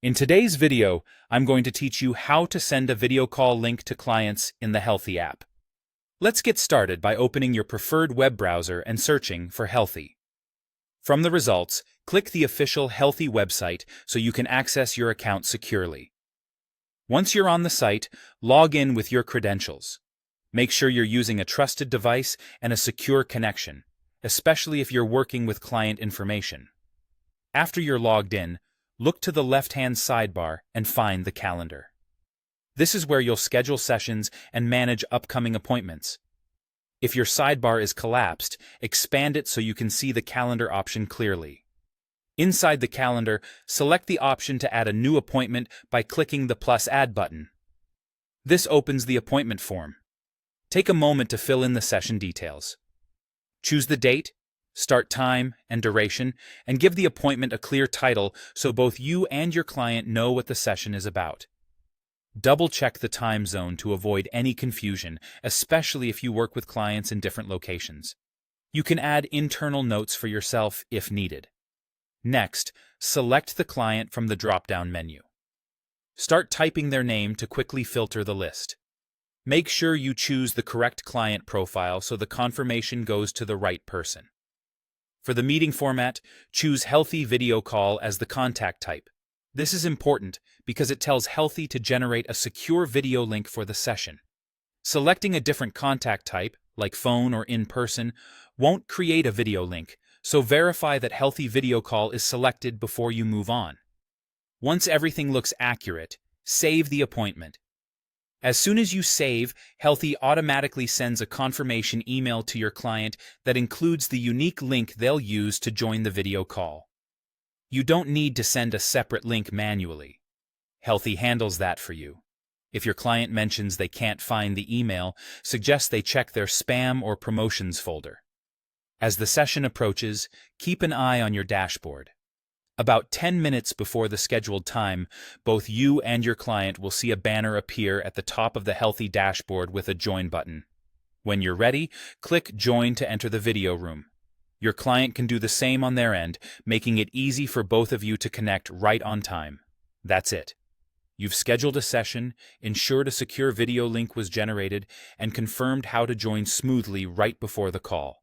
In today's video, I'm going to teach you how to send a video call link to clients in the Healthie app. Let's get started by opening your preferred web browser and searching for Healthie. From the results, click the official Healthie website so you can access your account securely. Once you're on the site, log in with your credentials. Make sure you're using a trusted device and a secure connection, especially if you're working with client information. After you're logged in, look to the left-hand sidebar and find the calendar. This is where you'll schedule sessions and manage upcoming appointments. If your sidebar is collapsed, expand it so you can see the calendar option clearly. Inside the calendar, select the option to add a new appointment by clicking the +Add button. This opens the appointment form. Take a moment to fill in the session details. Choose the date, start time, and duration, and give the appointment a clear title so both you and your client know what the session is about. Double-check the time zone to avoid any confusion, especially if you work with clients in different locations. You can add internal notes for yourself if needed. Next, select the client from the drop-down menu. Start typing their name to quickly filter the list. Make sure you choose the correct client profile so the confirmation goes to the right person. For the meeting format, choose Healthie Video Call as the contact type. This is important because it tells Healthie to generate a secure video link for the session. Selecting a different contact type, like phone or in-person, won't create a video link, so verify that Healthie Video Call is selected before you move on. Once everything looks accurate, save the appointment. As soon as you save, Healthie automatically sends a confirmation email to your client that includes the unique link they'll use to join the video call. You don't need to send a separate link manually. Healthie handles that for you. If your client mentions they can't find the email, suggest they check their spam or promotions folder. As the session approaches, keep an eye on your dashboard. About 10 minutes before the scheduled time, both you and your client will see a banner appear at the top of the Healthie dashboard with a Join button. When you're ready, click Join to enter the video room. Your client can do the same on their end, making it easy for both of you to connect right on time. That's it. You've scheduled a session, ensured a secure video link was generated, and confirmed how to join smoothly right before the call.